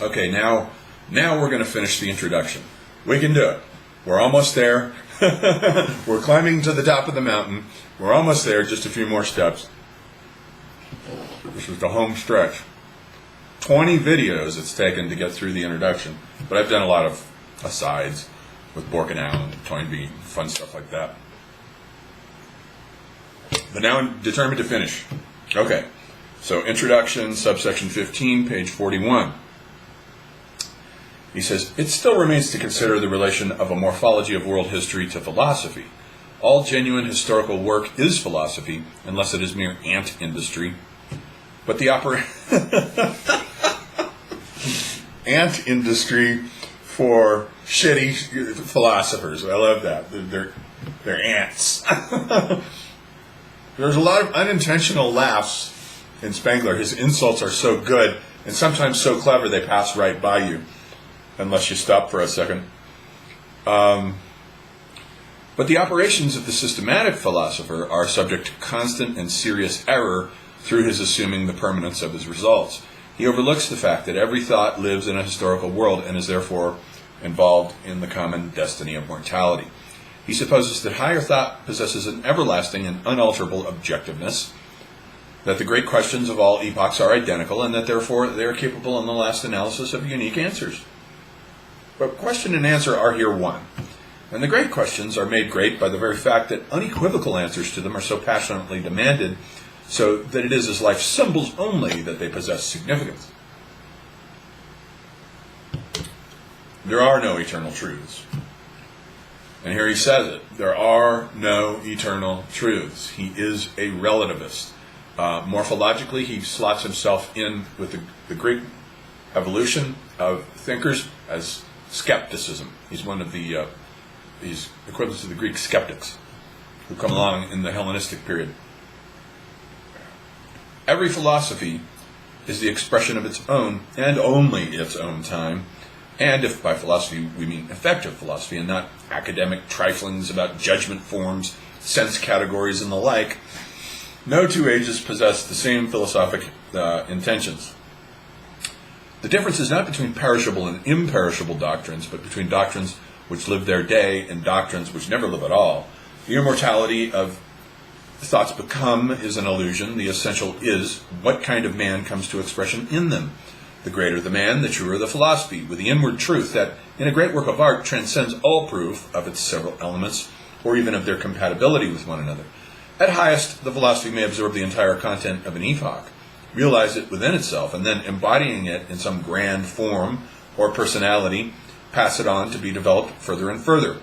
Okay, now we're going to finish the introduction. We can do it. We're almost there. We're climbing to the top of the mountain. We're almost there, just a few more steps. This is the home stretch. 20 videos it's taken to get through the introduction, but I've done a lot of asides with Borkenau and Toynbee, fun stuff like that. But now I'm determined to finish. Okay, so introduction, subsection 15, page 41. He says, it still remains to consider the relation of a morphology of world history to philosophy. All genuine historical work is philosophy, unless it is mere ant industry. But the ant industry for shitty philosophers. I love that. They're ants. There's a lot of unintentional laughs in Spengler. His insults are so good and sometimes so clever they pass right by you, unless you stop for a second. But the operations of the systematic philosopher are subject to constant and serious error through his assuming the permanence of his results. He overlooks the fact that every thought lives in a historical world and is therefore involved in the common destiny of mortality. He supposes that higher thought possesses an everlasting and unalterable objectiveness, that the great questions of all epochs are identical, and that therefore they are capable in the last analysis of unique answers. But question and answer are here one. And the great questions are made great by the very fact that unequivocal answers to them are so passionately demanded, so that it is as life symbols only that they possess significance. There are no eternal truths. And here he says it. There are no eternal truths. He is a relativist. Morphologically, he slots himself in with the Greek evolution of thinkers as skepticism. He's one of the he's equivalent to the Greek skeptics who come along in the Hellenistic period. Every philosophy is the expression of its own and only its own time. And if by philosophy we mean effective philosophy and not academic triflings about judgment forms, sense categories, and the like, no two ages possess the same philosophic intentions. The difference is not between perishable and imperishable doctrines, but between doctrines which live their day and doctrines which never live at all. The immortality of thoughts become is an illusion. The essential is what kind of man comes to expression in them. The greater the man, the truer the philosophy, with the inward truth that, in a great work of art, transcends all proof of its several elements, or even of their compatibility with one another. At highest, the philosophy may absorb the entire content of an epoch, realize it within itself, and then embodying it in some grand form or personality, pass it on to be developed further and further.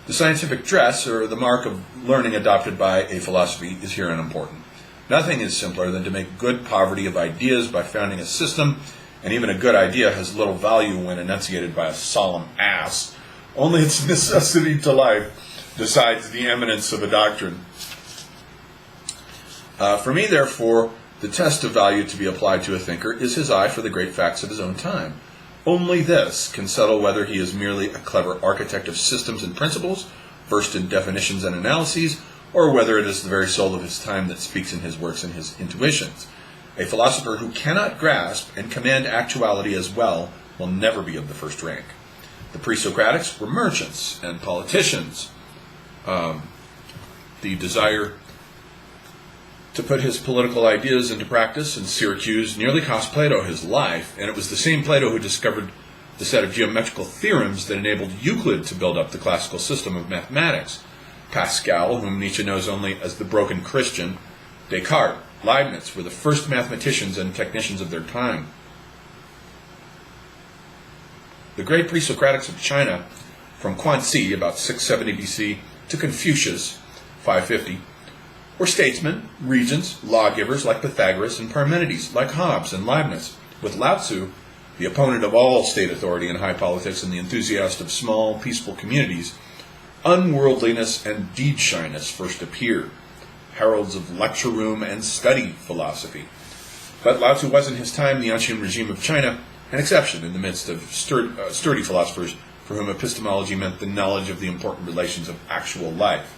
The scientific dress, or the mark of learning adopted by a philosophy, is here unimportant. Nothing is simpler than to make good poverty of ideas by founding a system, and even a good idea has little value when enunciated by a solemn ass. Only its necessity to life decides the eminence of a doctrine. For me, therefore, the test of value to be applied to a thinker is his eye for the great facts of his own time. Only this can settle whether he is merely a clever architect of systems and principles, versed in definitions and analyses, or whether it is the very soul of his time that speaks in his works and his intuitions. A philosopher who cannot grasp and command actuality as well will never be of the first rank. The pre-Socratics were merchants and politicians. The desire to put his political ideas into practice in Syracuse nearly cost Plato his life, and it was the same Plato who discovered the set of geometrical theorems that enabled Euclid to build up the classical system of mathematics. Pascal, whom Nietzsche knows only as the broken Christian, Descartes, Leibniz were the first mathematicians and technicians of their time. The great pre-Socratics of China, from Quanzi, about 670 BC, to Confucius, 550, were statesmen, regents, lawgivers like Pythagoras and Parmenides, like Hobbes and Leibniz, with Lao Tzu, the opponent of all state authority and high politics and the enthusiast of small, peaceful communities. Unworldliness and deed shyness first appeared, heralds of lecture room and study philosophy. But Lao Tzu was in his time, the ancient regime of China, an exception in the midst of sturdy philosophers for whom epistemology meant the knowledge of the important relations of actual life.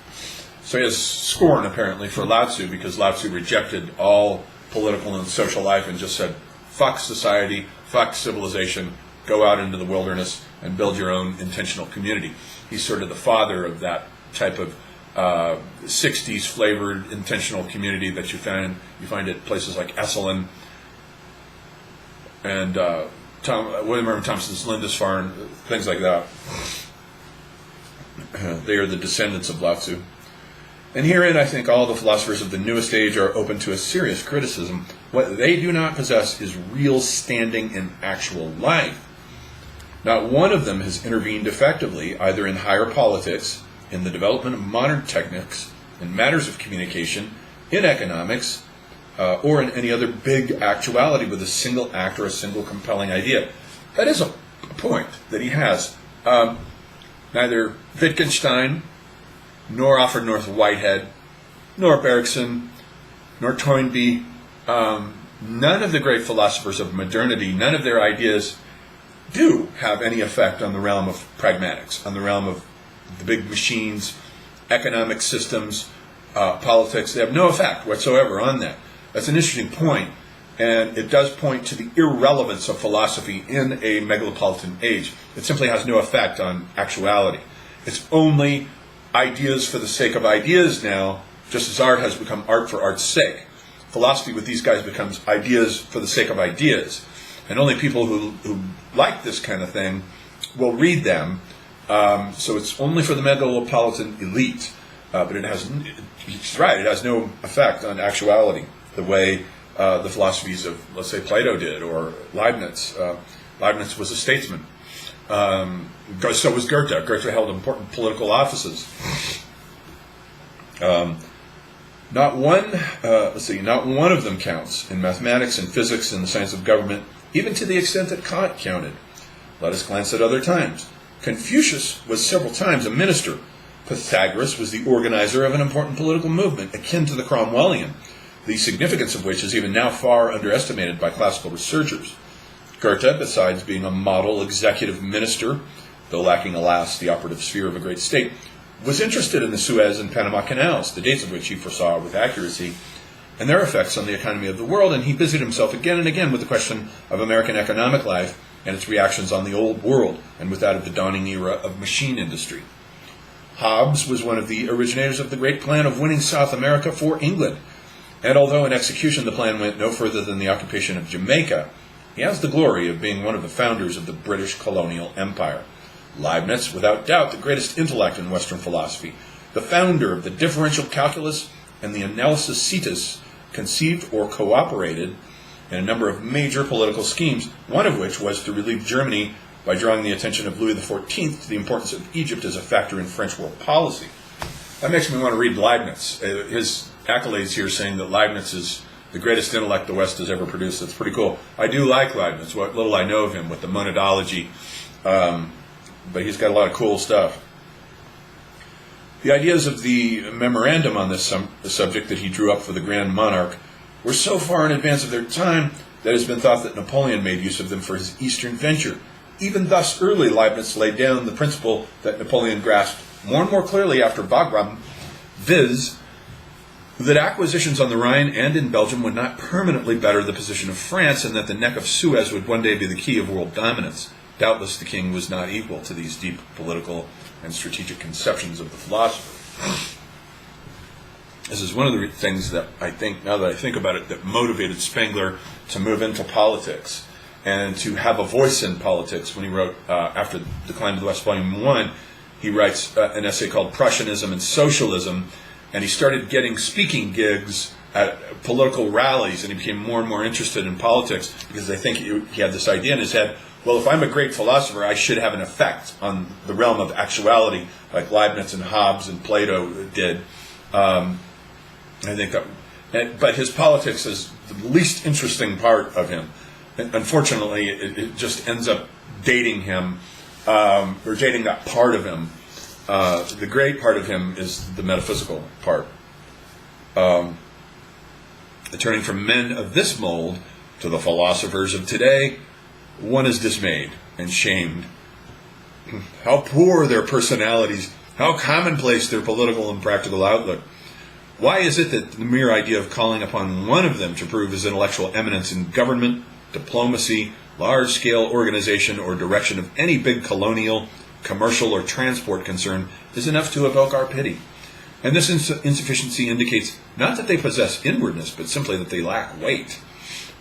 So he has scorn, apparently, for Lao Tzu because Lao Tzu rejected all political and social life and just said, fuck society, fuck civilization, go out into the wilderness and build your own intentional community. He's sort of the father of that type of 60s flavored intentional community that you find at places like Esalen and William Irving Thompson's Lindisfarne, things like that. They are the descendants of Lao Tzu. And herein, I think all the philosophers of the newest age are open to a serious criticism. What they do not possess is real standing in actual life. Not one of them has intervened effectively, either in higher politics, in the development of modern techniques, in matters of communication, in economics, or in any other big actuality with a single act or a single compelling idea. That is a point that he has. Neither Wittgenstein, nor Alfred North Whitehead, nor Bergson, nor Toynbee, none of the great philosophers of modernity, none of their ideas do have any effect on the realm of pragmatics, on the realm of the big machines, economic systems, politics. They have no effect whatsoever on that. That's an interesting point, and it does point to the irrelevance of philosophy in a megalopolitan age. It simply has no effect on actuality. It's only ideas for the sake of ideas now, just as art has become art for art's sake. Philosophy with these guys becomes ideas for the sake of ideas. And only people who like this kind of thing will read them. So it's only for the megalopolitan elite. But it has, he's right, it has no effect on actuality, the way the philosophies of, let's say, Plato did, or Leibniz. Leibniz was a statesman. So was Goethe. Goethe held important political offices. Not one of them counts in mathematics and physics and the science of government, even to the extent that Kant counted. Let us glance at other times. Confucius was several times a minister. Pythagoras was the organizer of an important political movement akin to the Cromwellian, the significance of which is even now far underestimated by classical researchers. Goethe, besides being a model executive minister, though lacking, alas, the operative sphere of a great state, was interested in the Suez and Panama Canals, the dates of which he foresaw with accuracy, and their effects on the economy of the world, and he busied himself again and again with the question of American economic life and its reactions on the old world, and with that of the dawning era of machine industry. Hobbes was one of the originators of the great plan of winning South America for England, and although in execution the plan went no further than the occupation of Jamaica, he has the glory of being one of the founders of the British colonial empire. Leibniz, without doubt, the greatest intellect in Western philosophy, the founder of the differential calculus and the analysis cetus, conceived or cooperated in a number of major political schemes, one of which was to relieve Germany by drawing the attention of Louis XIV to the importance of Egypt as a factor in French world policy. That makes me want to read Leibniz. His accolades here saying that Leibniz is the greatest intellect the West has ever produced. That's pretty cool. I do like Leibniz, what little I know of him with the monadology, but he's got a lot of cool stuff. The ideas of the memorandum on this subject that he drew up for the Grand Monarch were so far in advance of their time that it has been thought that Napoleon made use of them for his Eastern venture. Even thus early, Leibniz laid down the principle that Napoleon grasped more and more clearly after Wagram, viz., that acquisitions on the Rhine and in Belgium would not permanently better the position of France, and that the neck of Suez would one day be the key of world dominance. Doubtless the king was not equal to these deep political and strategic conceptions of the philosopher. This is one of the things that I think, now that I think about it, that motivated Spengler to move into politics and to have a voice in politics. When he wrote, after Decline of the West, Volume 1, he writes an essay called Prussianism and Socialism, and he started getting speaking gigs at political rallies, and he became more and more interested in politics because I think he had this idea in his head, well, if I'm a great philosopher, I should have an effect on the realm of actuality, like Leibniz and Hobbes and Plato did. I think that, but his politics is the least interesting part of him. And unfortunately, it just ends up dating him, or dating that part of him. The great part of him is the metaphysical part. Turning from men of this mold to the philosophers of today, one is dismayed and shamed. How poor their personalities, how commonplace their political and practical outlook. Why is it that the mere idea of calling upon one of them to prove his intellectual eminence in government, diplomacy, large-scale organization, or direction of any big colonial, commercial, or transport concern is enough to evoke our pity. And this insufficiency indicates not that they possess inwardness, but simply that they lack weight.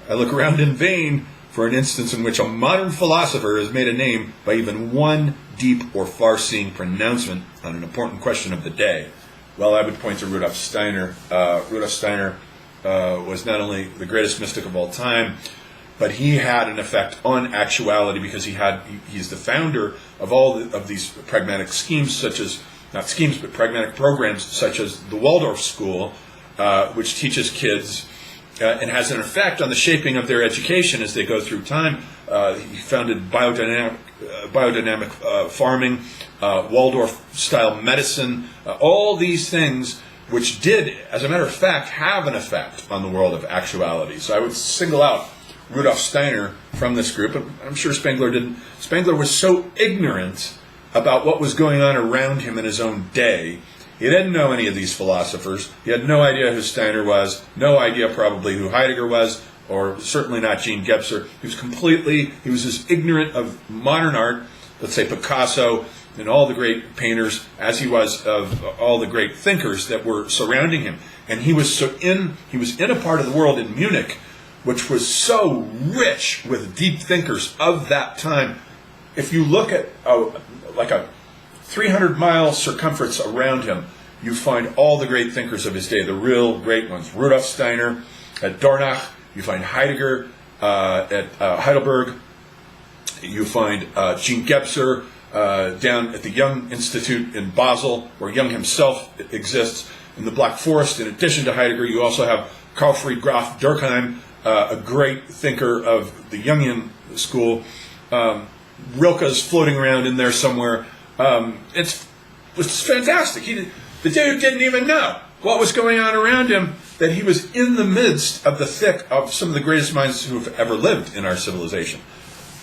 I look around in vain for an instance in which a modern philosopher has made a name by even one deep or far-seeing pronouncement on an important question of the day. Well, I would point to Rudolf Steiner. Rudolf Steiner was not only the greatest mystic of all time, but he had an effect on actuality because he's the founder of of these pragmatic schemes, such as, not schemes, but pragmatic programs such as the Waldorf School, which teaches kids and has an effect on the shaping of their education as they go through time. He founded biodynamic farming, Waldorf-style medicine, all these things which did, as a matter of fact, have an effect on the world of actuality. So I would single out Rudolf Steiner from this group. I'm sure Spengler didn't. Spengler was so ignorant about what was going on around him in his own day. He didn't know any of these philosophers. He had no idea who Steiner was, no idea probably who Heidegger was, or certainly not Jean Gebser. He was as ignorant of modern art, let's say Picasso and all the great painters, as he was of all the great thinkers that were surrounding him. And he was in a part of the world in Munich which was so rich with deep thinkers of that time. If you look at like a 300-mile circumference around him, you find all the great thinkers of his day, the real great ones. Rudolf Steiner at Dornach, you find Heidegger at Heidelberg, you find Jean Gebser down at the Young Institute in Basel, where Jung himself exists. In the Black Forest, in addition to Heidegger, you also have Karlfried Graf Durkheim, a great thinker of the Jungian school. Rilke's floating around in there somewhere. It's fantastic. The dude didn't even know what was going on around him, that he was in the midst of the thick of some of the greatest minds who have ever lived in our civilization.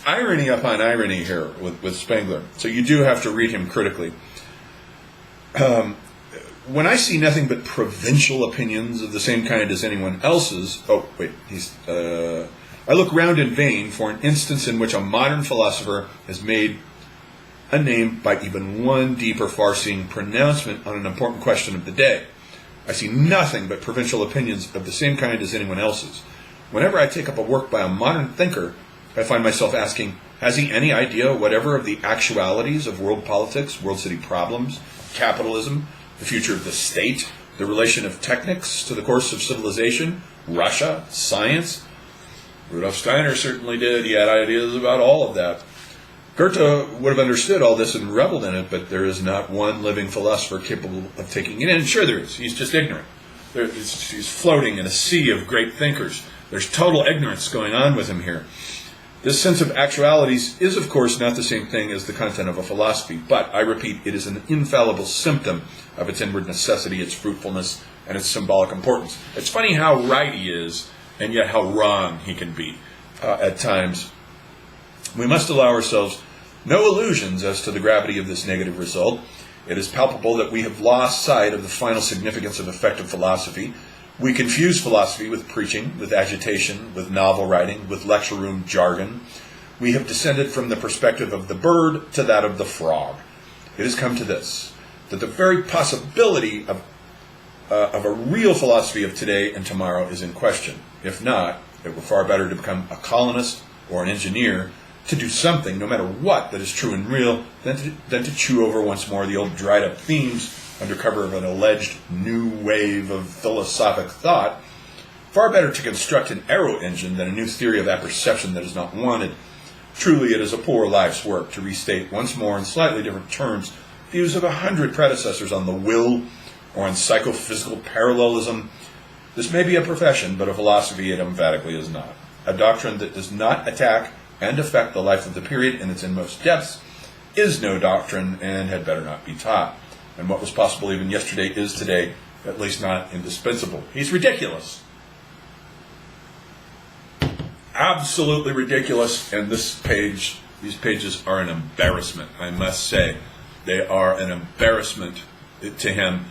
Irony upon irony here with Spengler. So you do have to read him critically. When I see nothing but provincial opinions of the same kind as anyone else's, I look round in vain for an instance in which a modern philosopher has made a name by even one deep or far-seeing pronouncement on an important question of the day. I see nothing but provincial opinions of the same kind as anyone else's. Whenever I take up a work by a modern thinker, I find myself asking, has he any idea whatever of the actualities of world politics, world city problems, capitalism, the future of the state, the relation of technics to the course of civilization, Russia, science? Rudolf Steiner certainly did. He had ideas about all of that. Goethe would have understood all this and reveled in it, but there is not one living philosopher capable of taking it in. Sure there is. He's just ignorant. He's floating in a sea of great thinkers. There's total ignorance going on with him here. This sense of actualities is, of course, not the same thing as the content of a philosophy, but, I repeat, it is an infallible symptom of its inward necessity, its fruitfulness, and its symbolic importance. It's funny how right he is, and yet how wrong he can be at times. We must allow ourselves no illusions as to the gravity of this negative result. It is palpable that we have lost sight of the final significance of effective philosophy. We confuse philosophy with preaching, with agitation, with novel writing, with lecture room jargon. We have descended from the perspective of the bird to that of the frog. It has come to this, that the very possibility of a real philosophy of today and tomorrow is in question. If not, it were far better to become a colonist or an engineer, to do something, no matter what, that is true and real, than to chew over once more the old dried-up themes under cover of an alleged new wave of philosophic thought. Far better to construct an aero engine than a new theory of apperception that is not wanted. Truly, it is a poor life's work to restate once more in slightly different terms views of 100 predecessors on the will or on psychophysical parallelism. This may be a profession, but a philosophy it emphatically is not. A doctrine that does not attack and affect the life of the period in its inmost depths is no doctrine and had better not be taught. And what was possible even yesterday is today, at least not indispensable. He's ridiculous. Absolutely ridiculous. And these pages are an embarrassment, I must say. They are an embarrassment to him.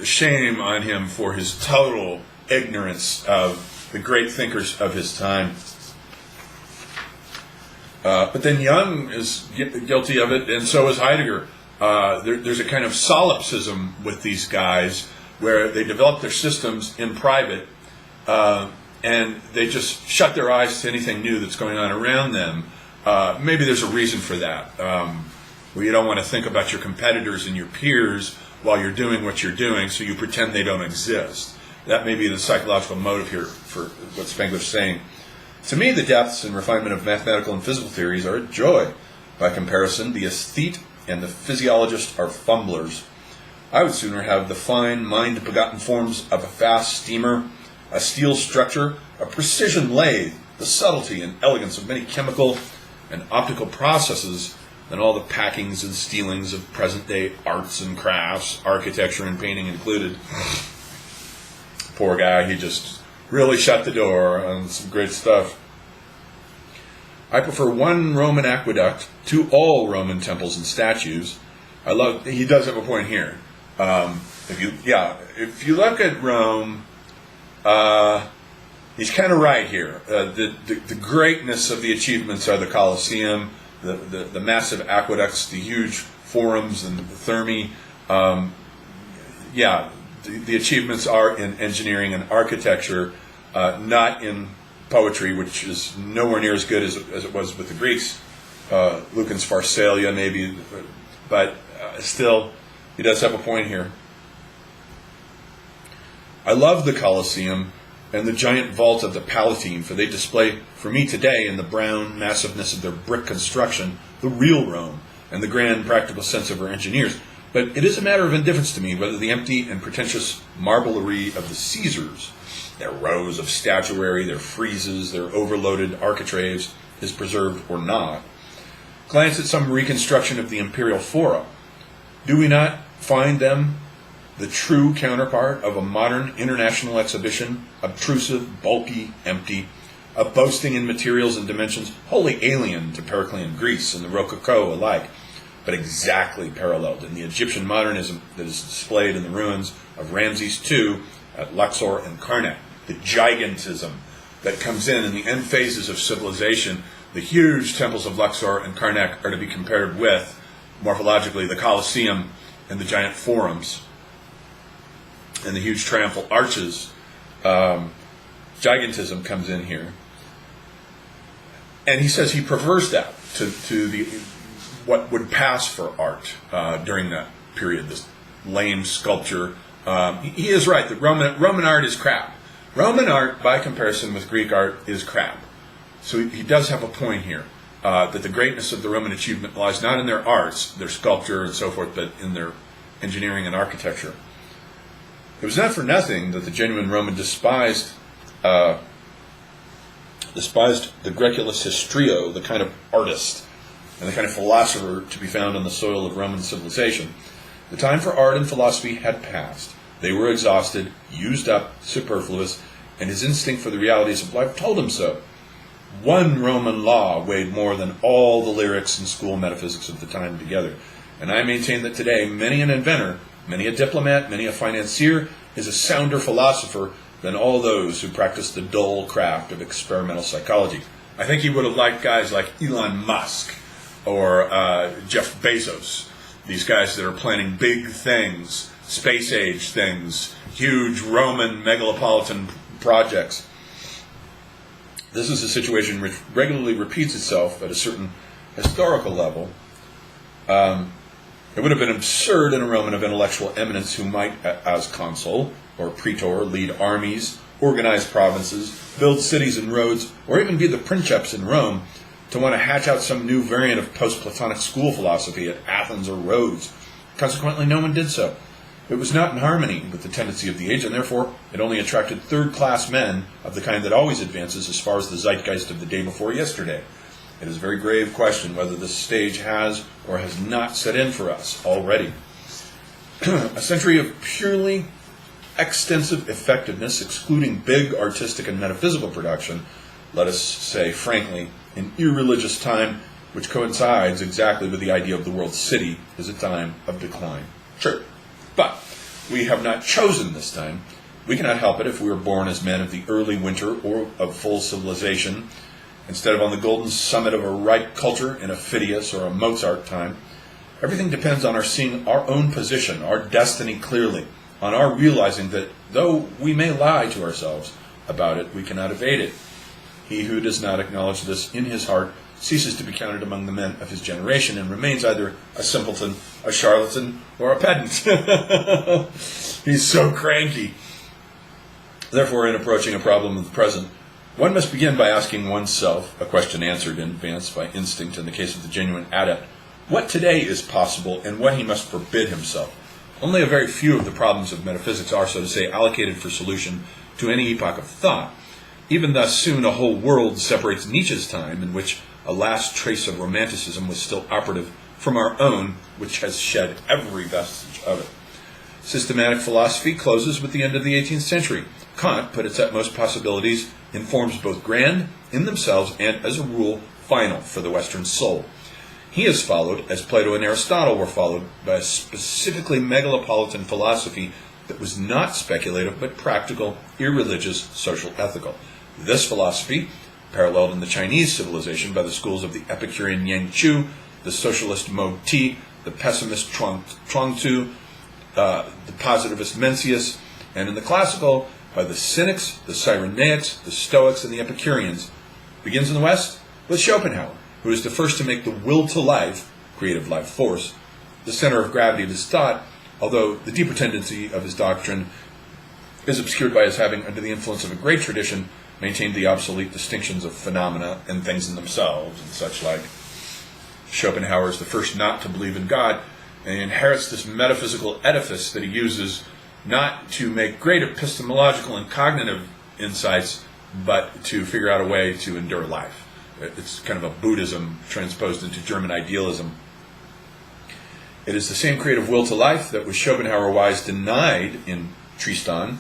Shame on him for his total ignorance of the great thinkers of his time. But then Jung is guilty of it, and so is Heidegger. There's a kind of solipsism with these guys where they develop their systems in private, and they just shut their eyes to anything new that's going on around them. Maybe there's a reason for that, where you don't want to think about your competitors and your peers while you're doing what you're doing, so you pretend they don't exist. That may be the psychological motive here for what Spengler's saying. To me, the depths and refinement of mathematical and physical theories are a joy. By comparison, the aesthete and the physiologist are fumblers. I would sooner have the fine, mind-begotten forms of a fast steamer, a steel structure, a precision lathe, the subtlety and elegance of many chemical and optical processes than all the packings and stealings of present-day arts and crafts, architecture and painting included. Poor guy, he just really shut the door on some great stuff. I prefer one Roman aqueduct to all Roman temples and statues. He does have a point here. If you look at Rome, he's kind of right here. The greatness of the achievements are the Colosseum, the massive aqueducts, the huge forums and the thermi. The achievements are in engineering and architecture, not in poetry, which is nowhere near as good as it was with the Greeks. Lucan's Pharsalia, maybe, but still, he does have a point here. I love the Colosseum and the giant vault of the Palatine, for they display for me today, in the brown massiveness of their brick construction, the real Rome and the grand practical sense of her engineers. But it is a matter of indifference to me whether the empty and pretentious marblery of the Caesars, their rows of statuary, their friezes, their overloaded architraves, is preserved or not. Glance at some reconstruction of the imperial fora. Do we not find them the true counterpart of a modern international exhibition, obtrusive, bulky, empty, boasting in materials and dimensions wholly alien to Periclean Greece and the Rococo alike, but exactly paralleled in the Egyptian modernism that is displayed in the ruins of Ramses II at Luxor and Karnak, the gigantism that comes in the end phases of civilization. The huge temples of Luxor and Karnak are to be compared with, morphologically, the Colosseum and the giant forums and the huge triumphal arches. Gigantism comes in here. And he says he prefers that to the what would pass for art during that period, this lame sculpture. He is right that Roman art is crap. Roman art, by comparison with Greek art, is crap. So he does have a point here, that the greatness of the Roman achievement lies not in their arts, their sculpture and so forth, but in their engineering and architecture. It was not for nothing that the genuine Roman despised the Graeculus histrio, the kind of artist and the kind of philosopher to be found on the soil of Roman civilization. The time for art and philosophy had passed. They were exhausted, used up, superfluous, and his instinct for the realities of life told him so. One Roman law weighed more than all the lyrics and school metaphysics of the time together. And I maintain that today many an inventor, many a diplomat, many a financier is a sounder philosopher than all those who practice the dull craft of experimental psychology. I think he would have liked guys like Elon Musk or Jeff Bezos, these guys that are planning big things, space-age things, huge Roman megalopolitan projects. This is a situation which regularly repeats itself at a certain historical level. It would have been absurd in a Roman of intellectual eminence who might, as consul or praetor, lead armies, organize provinces, build cities and roads, or even be the princeps in Rome, to want to hatch out some new variant of post-Platonic school philosophy at Athens or Rhodes. Consequently, no one did so. It was not in harmony with the tendency of the age, and therefore it only attracted third-class men of the kind that always advances as far as the zeitgeist of the day before yesterday. It is a very grave question whether this stage has or has not set in for us already. A century of purely extensive effectiveness, excluding big artistic and metaphysical production, let us say frankly, an irreligious time which coincides exactly with the idea of the world city, is a time of decline. Sure, but we have not chosen this time. We cannot help it if we were born as men of the early winter or of full civilization, instead of on the golden summit of a ripe culture in a Phidias or a Mozart time. Everything depends on our seeing our own position, our destiny clearly, on our realizing that though we may lie to ourselves about it, we cannot evade it. He who does not acknowledge this in his heart ceases to be counted among the men of his generation and remains either a simpleton, a charlatan, or a pedant. He's so cranky. Therefore, in approaching a problem of the present, one must begin by asking oneself, a question answered in advance by instinct in the case of the genuine adept, what today is possible and what he must forbid himself. Only a very few of the problems of metaphysics are, so to say, allocated for solution to any epoch of thought. Even thus, soon a whole world separates Nietzsche's time, in which a last trace of romanticism was still operative, from our own, which has shed every vestige of it. Systematic philosophy closes with the end of the 18th century. Kant put its utmost possibilities in forms both grand in themselves and, as a rule, final for the Western soul. He is followed, as Plato and Aristotle were followed, by a specifically megalopolitan philosophy that was not speculative but practical, irreligious, social, ethical. This philosophy, paralleled in the Chinese civilization by the schools of the Epicurean Yang Chu, the socialist Mo Ti, the pessimist Chuang Tzu, the positivist Mencius, and in the classical by the Cynics, the Cyrenaics, the Stoics, and the Epicureans, begins in the West with Schopenhauer, who is the first to make the will to life, creative life force, the center of gravity of his thought, although the deeper tendency of his doctrine is obscured by his having, under the influence of a great tradition, maintained the obsolete distinctions of phenomena and things in themselves and such like. Schopenhauer is the first not to believe in God, and he inherits this metaphysical edifice that he uses not to make great epistemological and cognitive insights, but to figure out a way to endure life. It's kind of a Buddhism transposed into German idealism. It is the same creative will to life that was Schopenhauer-wise denied in Tristan,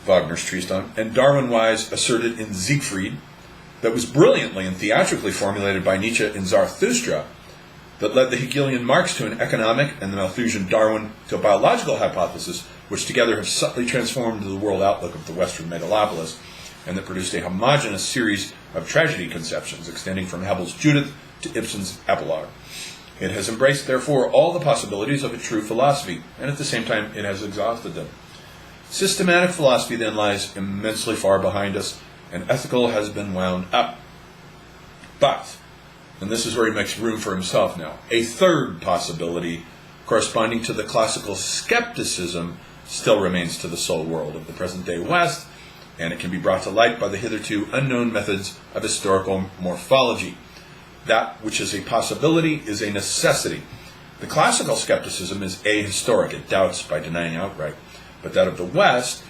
Wagner's Tristan, and Darwin-wise asserted in Siegfried, that was brilliantly and theatrically formulated by Nietzsche in Zarathustra, that led the Hegelian Marx to an economic and the Malthusian Darwin to a biological hypothesis, which together have subtly transformed the world outlook of the Western megalopolis, and that produced a homogeneous series of tragedy conceptions extending from Hebel's Judith to Ibsen's Epilogue. It has embraced, therefore, all the possibilities of a true philosophy, and at the same time it has exhausted them. Systematic philosophy then lies immensely far behind us, and ethical has been wound up. But, and this is where he makes room for himself now, a third possibility corresponding to the classical skepticism still remains to the soul world of the present-day West, and it can be brought to light by the hitherto unknown methods of historical morphology. That which is a possibility is a necessity. The classical skepticism is ahistoric. It doubts by denying outright. But that of the West,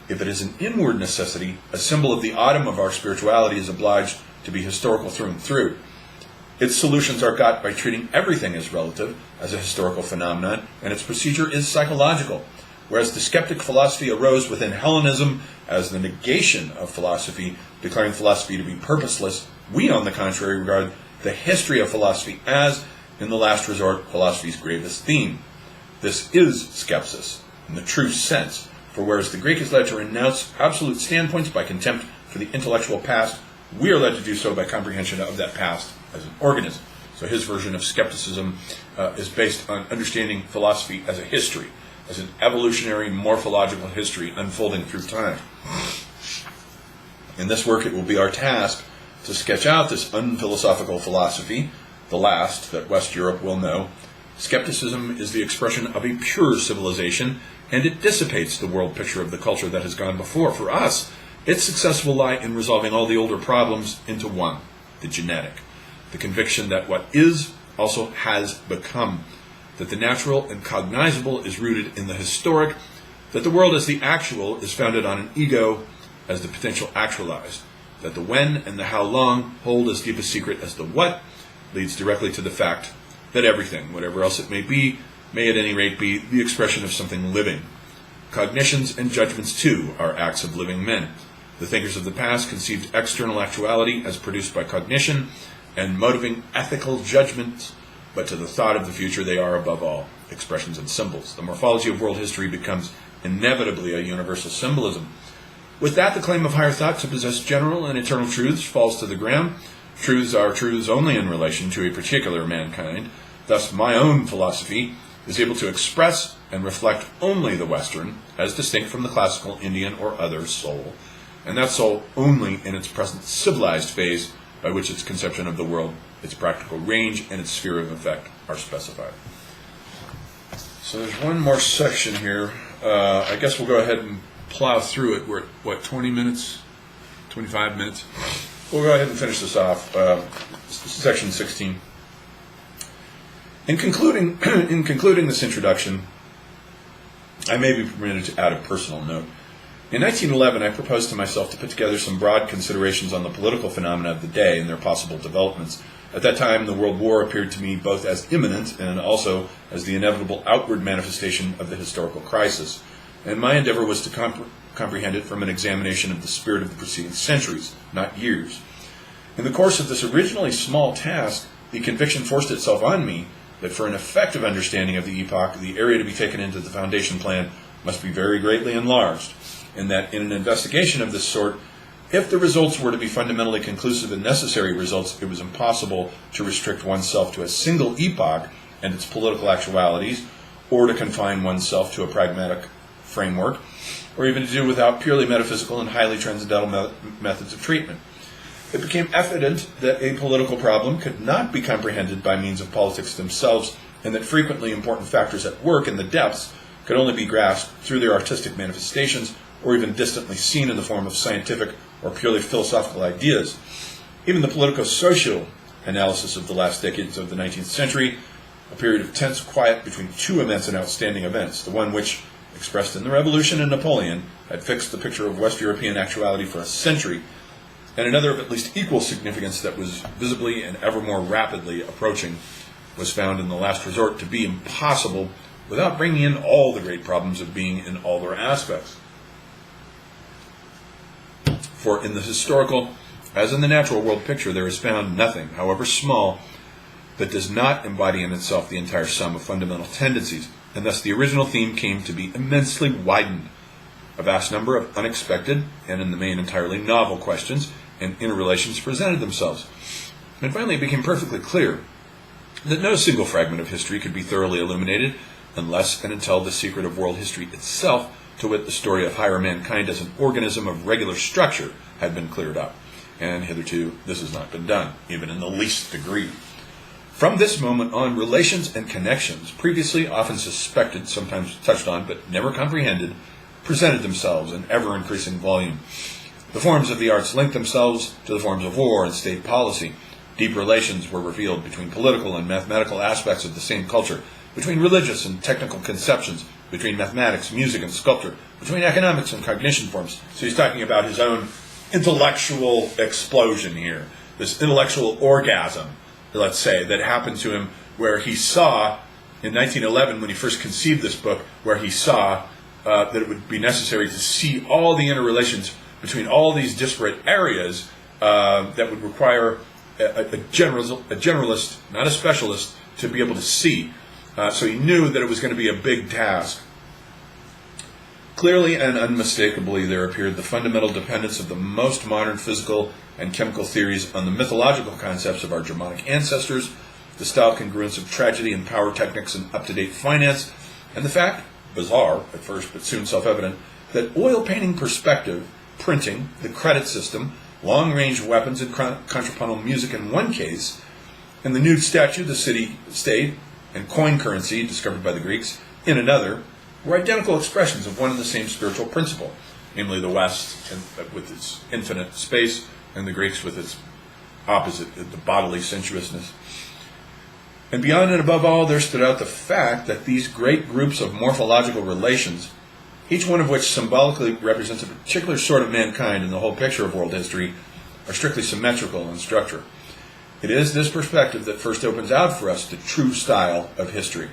if it is an inward necessity, a symbol of the autumn of our spirituality, is obliged to be historical through and through. Its solutions are got by treating everything as relative, as a historical phenomenon, and its procedure is psychological. Whereas the skeptic philosophy arose within Hellenism as the negation of philosophy, declaring philosophy to be purposeless, we, on the contrary, regard the history of philosophy as, in the last resort, philosophy's gravest theme. This is skepsis, in the true sense, for whereas the Greek is led to renounce absolute standpoints by contempt for the intellectual past, we are led to do so by comprehension of that past as an organism. So his version of skepticism is based on understanding philosophy as a history, as an evolutionary morphological history unfolding through time. In this work, it will be our task to sketch out this unphilosophical philosophy, the last that West Europe will know. Skepticism is the expression of a pure civilization, and it dissipates the world picture of the culture that has gone before. For us, its success will lie in resolving all the older problems into one, the genetic. The conviction that what is also has become, that the natural and cognizable is rooted in the historic, that the world as the actual is founded on an ego as the potential actualized, that the when and the how long hold as deep a secret as the what, leads directly to the fact that everything, whatever else it may be, may at any rate be the expression of something living. Cognitions and judgments, too, are acts of living men. The thinkers of the past conceived external actuality as produced by cognition and motivating ethical judgments, but to the thought of the future they are, above all, expressions and symbols. The morphology of world history becomes inevitably a universal symbolism. With that, the claim of higher thought to possess general and eternal truths falls to the ground. Truths are truths only in relation to a particular mankind. Thus, my own philosophy is able to express and reflect only the Western, as distinct from the classical Indian or other soul, and that soul only in its present civilized phase, by which its conception of the world, its practical range, and its sphere of effect are specified. So there's one more section here. I guess we'll go ahead and plow through it. We're at, what, 20 minutes? 25 minutes? We'll go ahead and finish this off. Section 16. In concluding this introduction, I may be permitted to add a personal note. In 1911, I proposed to myself to put together some broad considerations on the political phenomena of the day and their possible developments. At that time, the World War appeared to me both as imminent and also as the inevitable outward manifestation of the historical crisis, and my endeavor was to comprehend it from an examination of the spirit of the preceding centuries, not years. In the course of this originally small task, the conviction forced itself on me that for an effective understanding of the epoch, the area to be taken into the foundation plan must be very greatly enlarged, and that in an investigation of this sort, if the results were to be fundamentally conclusive and necessary results, it was impossible to restrict oneself to a single epoch and its political actualities, or to confine oneself to a pragmatic framework, or even to do without purely metaphysical and highly transcendental methods of treatment. It became evident that a political problem could not be comprehended by means of politics themselves, and that frequently important factors at work in the depths could only be grasped through their artistic manifestations, or even distantly seen in the form of scientific or purely philosophical ideas. Even the politico-social analysis of the last decades of the 19th century, a period of tense quiet between two immense and outstanding events, the one which, expressed in the Revolution and Napoleon, had fixed the picture of West European actuality for a century, and another of at least equal significance that was visibly and ever more rapidly approaching, was found in the last resort to be impossible without bringing in all the great problems of being in all their aspects. For in the historical, as in the natural world picture, there is found nothing, however small, that does not embody in itself the entire sum of fundamental tendencies, and thus the original theme came to be immensely widened. A vast number of unexpected, and in the main entirely novel questions and interrelations presented themselves. And finally it became perfectly clear that no single fragment of history could be thoroughly illuminated unless and until the secret of world history itself, to wit, the story of higher mankind as an organism of regular structure, had been cleared up. And hitherto this has not been done, even in the least degree. From this moment on, relations and connections, previously often suspected, sometimes touched on, but never comprehended, presented themselves in ever-increasing volume. The forms of the arts linked themselves to the forms of war and state policy. Deep relations were revealed between political and mathematical aspects of the same culture, between religious and technical conceptions, between mathematics, music, and sculpture, between economics and cognition forms. So he's talking about his own intellectual explosion here, this intellectual orgasm, let's say, that happened to him where he saw, in 1911, when he first conceived this book, where he saw that it would be necessary to see all the interrelations between all these disparate areas that would require a generalist, not a specialist, to be able to see. So he knew that it was going to be a big task. Clearly and unmistakably there appeared the fundamental dependence of the most modern physical and chemical theories on the mythological concepts of our Germanic ancestors, the style congruence of tragedy and power techniques and up-to-date finance, and the fact, bizarre at first but soon self-evident, that oil painting perspective, printing, the credit system, long-range weapons and contrapuntal music in one case, and the nude statue, the city-state, and coin currency discovered by the Greeks in another, were identical expressions of one and the same spiritual principle, namely the West with its infinite space, and the Greeks with its opposite, the bodily sensuousness. And beyond and above all, there stood out the fact that these great groups of morphological relations, each one of which symbolically represents a particular sort of mankind in the whole picture of world history, are strictly symmetrical in structure. It is this perspective that first opens out for us the true style of history,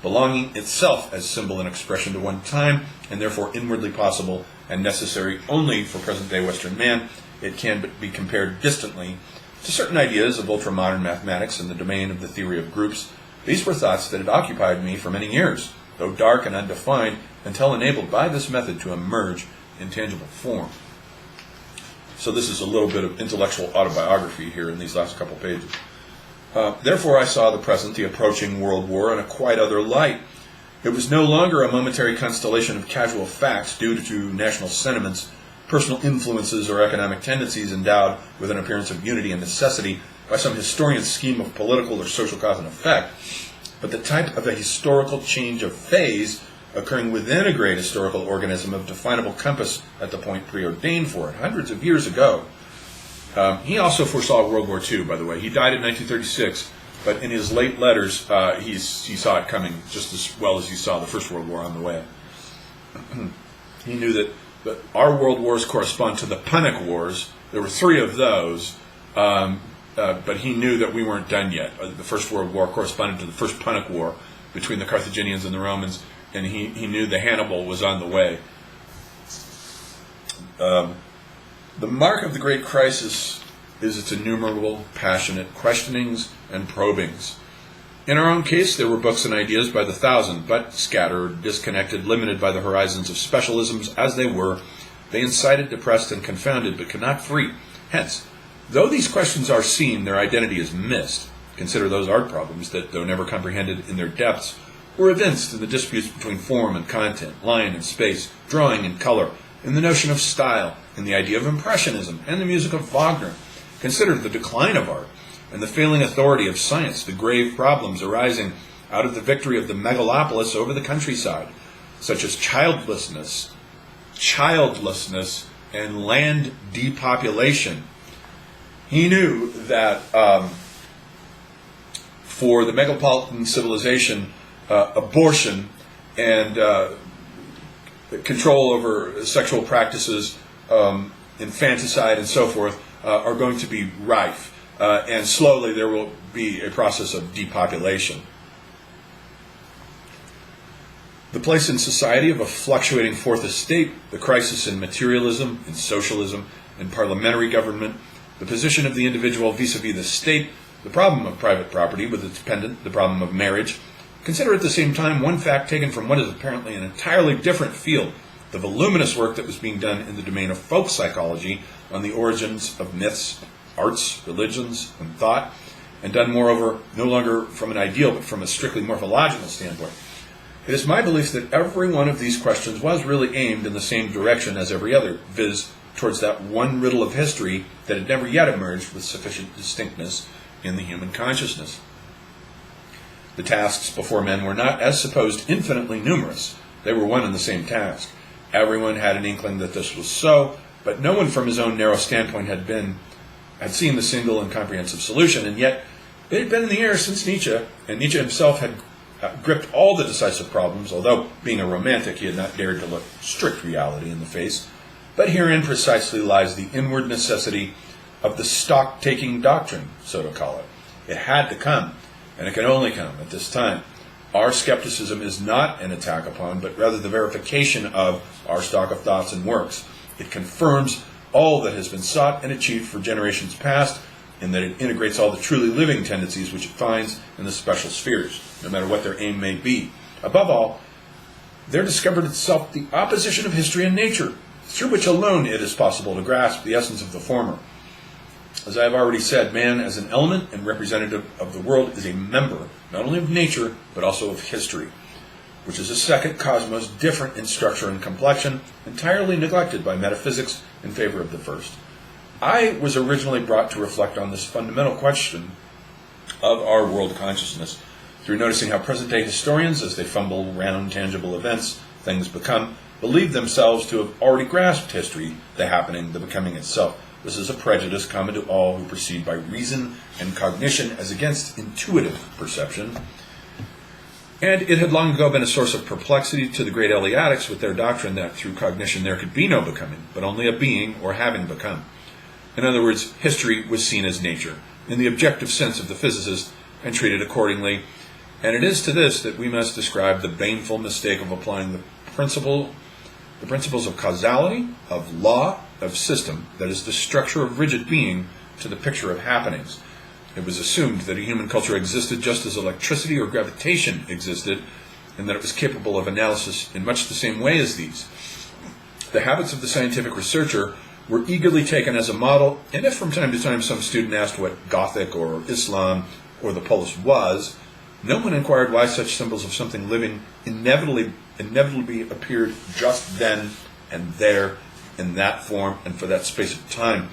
belonging itself as symbol and expression to one time, and therefore inwardly possible and necessary only for present-day Western man. It can be compared distantly to certain ideas of ultra-modern mathematics in the domain of the theory of groups. These were thoughts that had occupied me for many years, though dark and undefined, until enabled by this method to emerge intangible form. So this is a little bit of intellectual autobiography here in these last couple pages. Therefore, I saw the present, the approaching World War, in a quite other light. It was no longer a momentary constellation of casual facts due to national sentiments, personal influences, or economic tendencies endowed with an appearance of unity and necessity by some historian's scheme of political or social cause and effect, but the type of a historical change of phase occurring within a great historical organism of definable compass at the point preordained for it, hundreds of years ago. He also foresaw World War II, by the way. He died in 1936, but in his late letters, he saw it coming just as well as he saw the First World War on the way. He knew that our world wars correspond to the Punic Wars. There were 3 of those, but he knew that we weren't done yet. The First World War corresponded to the First Punic War between the Carthaginians and the Romans, and he knew the Hannibal was on the way. The mark of the Great Crisis is its innumerable, passionate questionings and probings. In our own case, there were books and ideas by the thousand, but scattered, disconnected, limited by the horizons of specialisms as they were, they incited, depressed, and confounded, but could not free. Hence, though these questions are seen, their identity is missed. Consider those art problems that, though never comprehended in their depths, were evinced in the disputes between form and content, line and space, drawing and color, in the notion of style, in the idea of impressionism, and the music of Wagner. Consider the decline of art, and the failing authority of science, the grave problems arising out of the victory of the megalopolis over the countryside, such as childlessness, and land depopulation. He knew that for the metropolitan civilization, abortion and control over sexual practices, infanticide, and so forth are going to be rife. And slowly there will be a process of depopulation. The place in society of a fluctuating fourth estate, the crisis in materialism, in socialism, in parliamentary government, the position of the individual vis-a-vis the state, the problem of private property with its pendant, the problem of marriage. Consider at the same time one fact taken from what is apparently an entirely different field, the voluminous work that was being done in the domain of folk psychology on the origins of myths, arts, religions, and thought, and done, moreover, no longer from an ideal but from a strictly morphological standpoint. It is my belief that every one of these questions was really aimed in the same direction as every other, viz., towards that one riddle of history that had never yet emerged with sufficient distinctness in the human consciousness. The tasks before men were not, as supposed, infinitely numerous. They were one and the same task. Everyone had an inkling that this was so, but no one from his own narrow standpoint had seen the single and comprehensive solution, and yet it had been in the air since Nietzsche, and Nietzsche himself had gripped all the decisive problems, although, being a romantic, he had not dared to look strict reality in the face. But herein precisely lies the inward necessity of the stock-taking doctrine, so to call it. It had to come, and it can only come at this time. Our skepticism is not an attack upon, but rather the verification of our stock of thoughts and works. It confirms all that has been sought and achieved for generations past, in that it integrates all the truly living tendencies which it finds in the special spheres, no matter what their aim may be. Above all, there discovered itself the opposition of history and nature, through which alone it is possible to grasp the essence of the former. As I have already said, man as an element and representative of the world is a member, not only of nature, but also of history, which is a second cosmos different in structure and complexion, entirely neglected by metaphysics in favor of the first. I was originally brought to reflect on this fundamental question of our world consciousness through noticing how present-day historians, as they fumble round tangible events, things become, believe themselves to have already grasped history, the happening, the becoming itself. This is a prejudice common to all who proceed by reason and cognition as against intuitive perception. And it had long ago been a source of perplexity to the great Eleatics with their doctrine that through cognition there could be no becoming, but only a being or having become. In other words, history was seen as nature, in the objective sense of the physicist, and treated accordingly. And it is to this that we must describe the baneful mistake of applying the principles of causality, of law, of system, that is the structure of rigid being, to the picture of happenings. It was assumed that a human culture existed just as electricity or gravitation existed, and that it was capable of analysis in much the same way as these. The habits of the scientific researcher were eagerly taken as a model, and if from time to time some student asked what Gothic or Islam or the Polish was, no one inquired why such symbols of something living inevitably appeared just then and there in that form and for that space of time.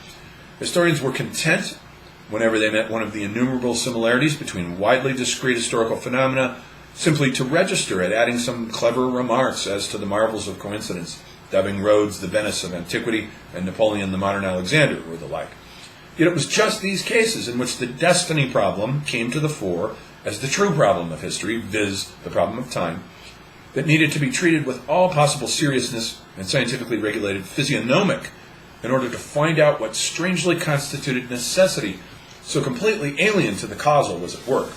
Historians were content, whenever they met one of the innumerable similarities between widely discrete historical phenomena, simply to register it, adding some clever remarks as to the marvels of coincidence, dubbing Rhodes the Venice of antiquity and Napoleon the modern Alexander, or the like. Yet it was just these cases in which the destiny problem came to the fore as the true problem of history, viz., the problem of time, that needed to be treated with all possible seriousness and scientifically regulated physiognomic in order to find out what strangely constituted necessity so completely alien to the causal was at work,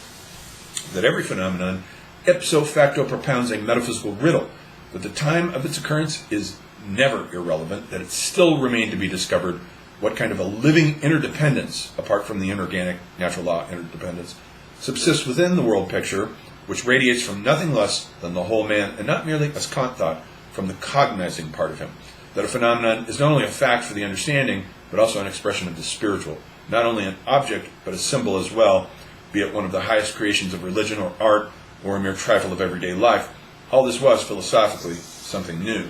that every phenomenon ipso facto propounds a metaphysical riddle, that the time of its occurrence is never irrelevant, that it still remained to be discovered what kind of a living interdependence, apart from the inorganic natural law interdependence, subsists within the world picture, which radiates from nothing less than the whole man, and not merely, as Kant thought, from the cognizing part of him, that a phenomenon is not only a fact for the understanding, but also an expression of the spiritual, not only an object, but a symbol as well, be it one of the highest creations of religion or art, or a mere trifle of everyday life. All this was, philosophically, something new.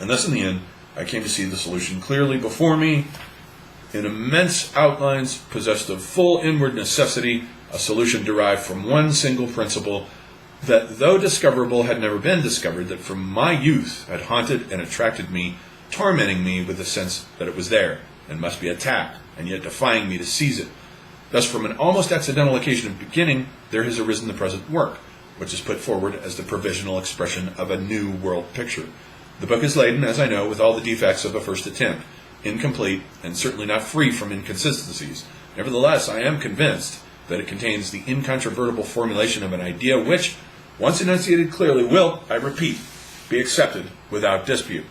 And thus, in the end, I came to see the solution clearly before me, in immense outlines, possessed of full inward necessity, a solution derived from one single principle, that, though discoverable, had never been discovered, that from my youth had haunted and attracted me, tormenting me with the sense that it was there, and must be attacked, and yet defying me to seize it. Thus, from an almost accidental occasion of beginning, there has arisen the present work, which is put forward as the provisional expression of a new world picture. The book is laden, as I know, with all the defects of a first attempt, incomplete, and certainly not free from inconsistencies. Nevertheless, I am convinced that it contains the incontrovertible formulation of an idea which, once enunciated clearly, will, I repeat, be accepted without dispute.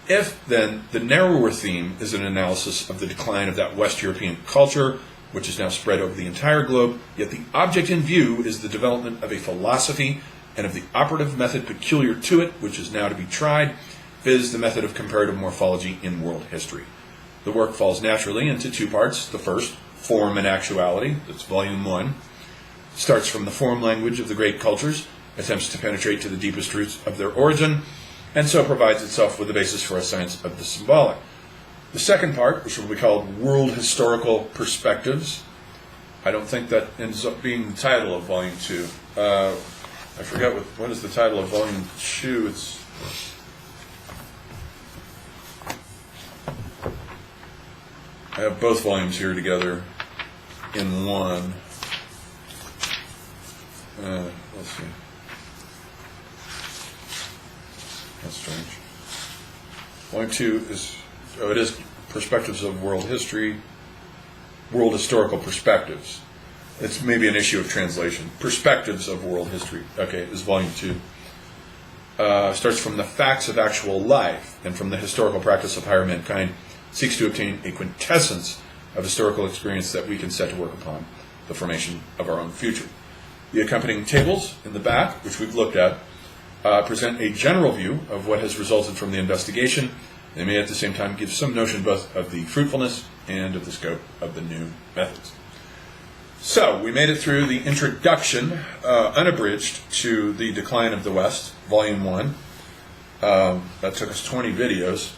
If, then, the narrower theme is an analysis of the decline of that West European culture, which is now spread over the entire globe, yet the object in view is the development of a philosophy and of the operative method peculiar to it, which is now to be tried, viz. The method of comparative morphology in world history. The work falls naturally into two parts. The first, Form and Actuality, that's volume 1, starts from the form language of the great cultures, attempts to penetrate to the deepest roots of their origin, and so provides itself with the basis for a science of the symbolic. The second part, which will be called World Historical Perspectives, I don't think that ends up being the title of volume 2. I forgot what is the title of volume 2. I have both volumes here together in one. Let's see. That's strange. Volume 2 is, it is Perspectives of World History, World Historical Perspectives. It's maybe an issue of translation. Perspectives of World History. Okay, is volume 2. Starts from the facts of actual life and from the historical practice of higher mankind, seeks to obtain a quintessence of historical experience that we can set to work upon the formation of our own future. The accompanying tables in the back, which we've looked at, present a general view of what has resulted from the investigation. They may at the same time give some notion both of the fruitfulness and of the scope of the new methods. So, we made it through the introduction, unabridged, to The Decline of the West, Volume 1. That took us 20 videos.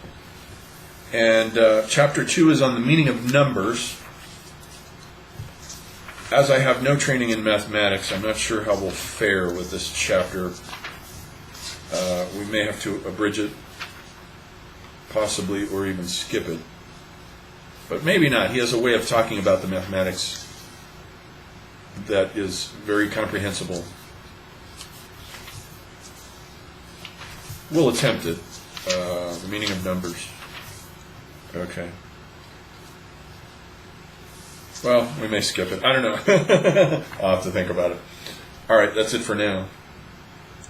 And Chapter 2 is on the meaning of numbers. As I have no training in mathematics, I'm not sure how we'll fare with this chapter. We may have to abridge it, possibly, or even skip it. But maybe not. He has a way of talking about the mathematics that is very comprehensible. We'll attempt it. The meaning of numbers. Okay. Well, we may skip it. I don't know. I'll have to think about it. All right, that's it for now.